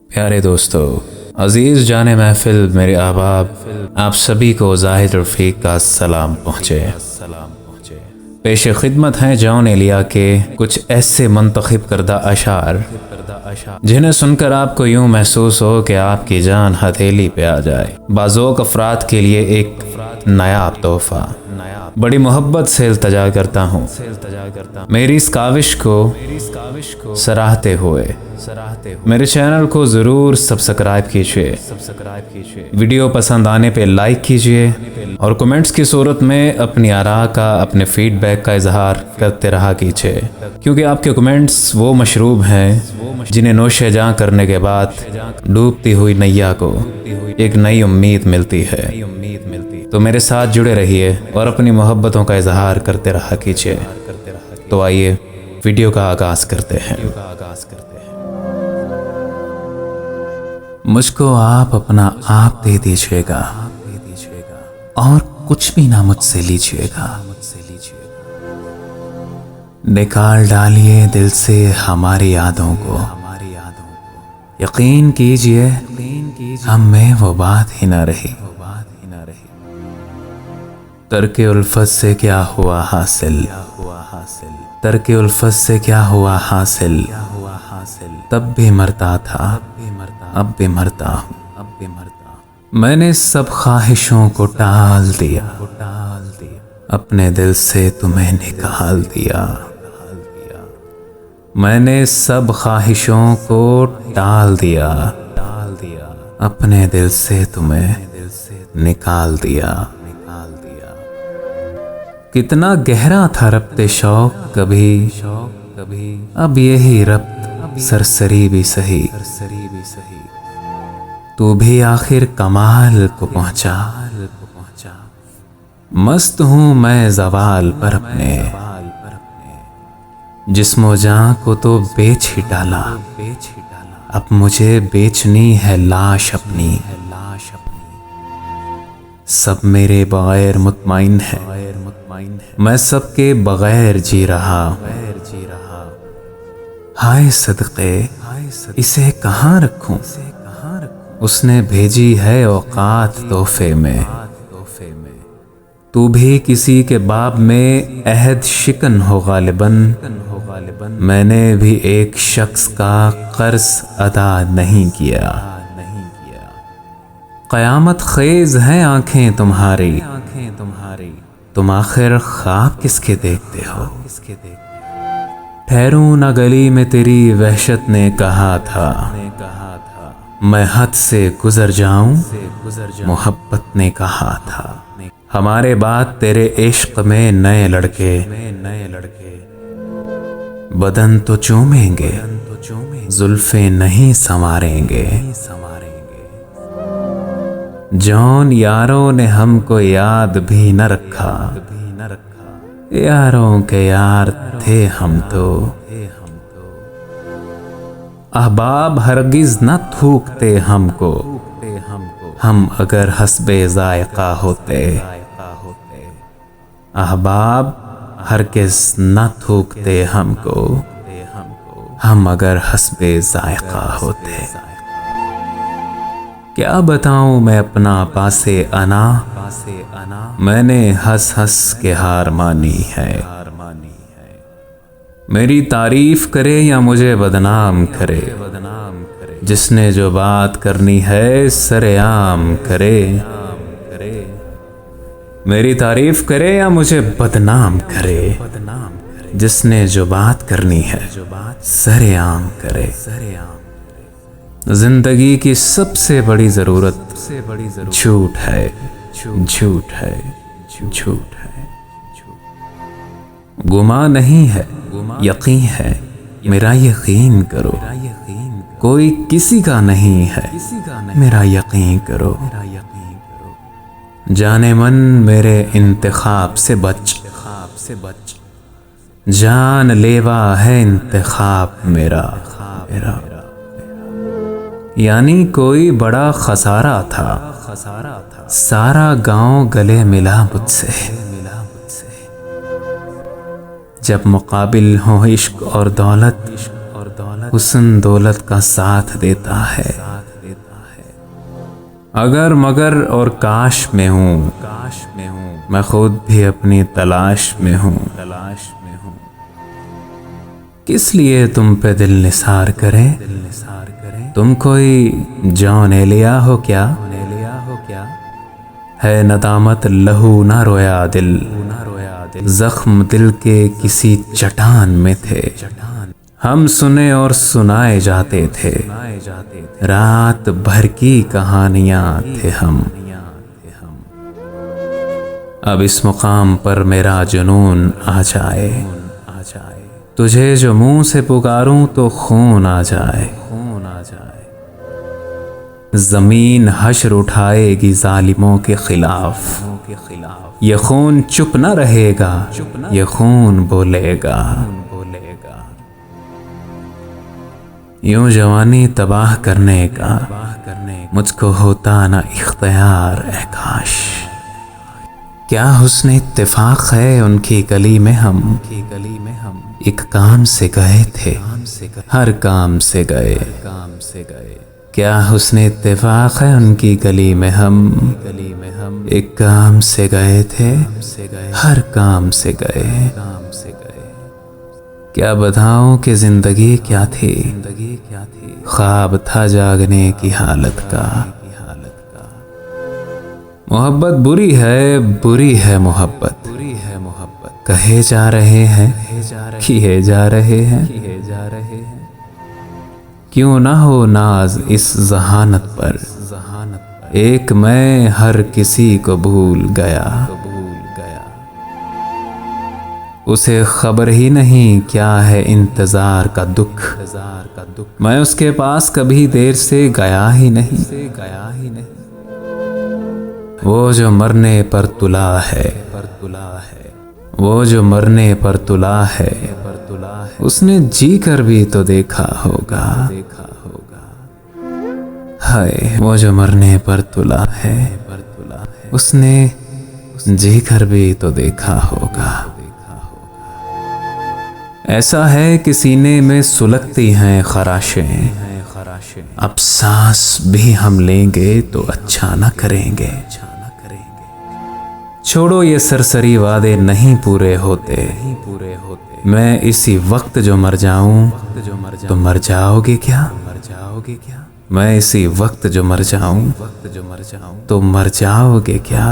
प्यारे दोस्तों, अजीज़ जाने महफिल, मेरे अहबाब, आप सभी को ज़ाहिद रफ़ीक का सलाम पहुँचे। पेश खिदमत हैं जॉन एलिया के कुछ ऐसे मंतखब करदा अशार जिन्हें सुनकर आपको यूँ महसूस हो कि आपकी जान हथेली पे आ जाए। बाज़ोक अफराद के लिए एक नायाब तोहफ़ा बड़ी मोहब्बत से इल्तजा करता हूँ, मेरी इस काविश को सराहते हुए मेरे चैनल को ज़रूर सब्सक्राइब कीजिए, वीडियो पसंद आने पे लाइक कीजिए और कमेंट्स की सूरत में अपनी आरा का, अपने फीडबैक का इजहार करते रहा कीजिए, क्योंकि आपके कमेंट्स वो मशरूब हैं जिन्हें नोशे जां करने के बाद डूबती हुई नैया को एक नई उम्मीद मिलती है। तो मेरे साथ जुड़े रहिए और अपनी मोहब्बतों का इजहार करते रहा कीजिए। तो आइए वीडियो का आगाज़ करते हैं। मुझको आप अपना आप दे दीजिएगा और कुछ भी ना मुझसे लीजिएगा। निकाल डालिए दिल से हमारी यादों को, यकीन कीजिए हम में वो बात ही ना रही। तर्के उल्फत से क्या हुआ हासिल, तर्के उल्फत से क्या हुआ हासिल, तब भी मरता था अब भी मरता हूँ। मैंने सब ख्वाहिशों को टाल दिया, अपने दिल से तुम्हें निकाल दिया। मैंने सब ख्वाहिशों को टाल दिया, अपने दिल से तुम्हें निकाल दिया। कितना गहरा था रब्ते शौक कभी, अब यही रब्त सरसरी भी सही। तू भी आखिर कमाल को पहुंचा, मस्त हूँ मैं ज़वाल पर अपने, जिस्मो जान को तो बेच ही डाला, अब मुझे बेचनी है लाश अपनी। सब मेरे बगैर मुतमईन है, मैं सबके बगैर जी रहा। हाय सदक़े इसे कहाँ रखूं, उसने भेजी है औकात तोहफे में। तू भी किसी के बाब में अहद शिकन हो गालिबन, मैंने भी एक शख्स का कर्ज अदा नहीं किया। क़यामत ख़ेज़ हैं आंखें तुम्हारी, तुम आखिर ख्वाब किसके देखते हो। ठहरूं न गली में तेरी वहशत ने कहा था, मैं हद से गुजर जाऊं मोहब्बत ने कहा था। हमारे बाद तेरे इश्क में नए लड़के बदन तो चूमेंगे, जुल्फे नहीं संवारेंगे। जौन यारों ने हमको याद भी न रखा, यारों के यार थे हम तो। अहबाब हरगिज न थूकते हमको, हम अगर हस्बे जायका होते। अहबाब हरगिज न थूकते हमको, हम अगर हस्बे जायका होते। क्या बताऊं मैं अपना पासे अना, मैंने हंस हंस के हार मानी है। मेरी तारीफ करे या मुझे बदनाम करे, जिसने जो बात करनी है सरेआम करे। मेरी तारीफ करे या मुझे बदनाम करे, जिसने जो बात करनी है सरेआम करे। जिंदगी की सबसे बड़ी जरूरत झूठ है, झूठ है, झूठ है। गुमा नहीं है यकीन है, मेरा यकीन करो। कोई किसी का नहीं है, मेरा यकीन करो। जाने मन मेरे इंतखाब से बच, जान लेवा है इंतखाब मेरा। यानी कोई बड़ा खसारा था, सारा गांव गले मिला मुझसे। जब मुकाबिल हो इश्क और दौलत, हुस्न दौलत का साथ देता है। अगर मगर और काश में हूँ, मैं खुद भी अपनी तलाश में हूँ। किस लिए तुम पे दिल निसार करे? तुम कोई जॉन एलिया हो क्या? है नदामत लहू ना रोया दिल, जख्म दिल के किसी चट्टान में थे। हम सुने और सुनाए जाते थे, रात भर की कहानियां थे हम। अब इस मुकाम पर मेरा जुनून आ जाए, तुझे जो मुंह से पुकारूं तो खून आ जाए। जमीन हश्र उठाएगी जालिमों के खिलाफ, ये खून चुप न रहेगा, ये खून बोलेगा। यूं जवानी तबाह करने का मुझको होता न इख्तियार ऐ काश। क्या हुस्न इत्तेफाक है उनकी गली में हम, एक काम से गए थे, हर काम से गए। क्या हुस्न इत्तेफाक है उनकी गली में हम, एक काम से गए थे, हर काम से गए। क्या बताऊं कि जिंदगी क्या थी, ख्वाब था जागने की हालत का। मोहब्बत बुरी है मोहब्बत, कहे जा रहे हैं, किए जा रहे हैं। क्यों ना हो नाज इस जहानत पर, एक मैं हर किसी को भूल गया। उसे खबर ही नहीं क्या है इंतजार का दुख, मैं उसके पास कभी देर से गया ही नहीं। वो जो मरने पर तुला है, वो जो मरने पर तुला है, उसने जी कर भी तो देखा होगा। हाय वो जो मरने पर तुला है, उसने जी कर भी तो देखा होगा। ऐसा है कि सीने में सुलगती हैं खराशें, अब सांस भी हम लेंगे तो अच्छा न करेंगे। छोड़ो ये सरसरी वादे नहीं पूरे होते, मैं इसी वक्त जो मर जाऊं तो मर जाओगे क्या? मैं इसी वक्त जो मर जाऊं तो मर जाओगे क्या?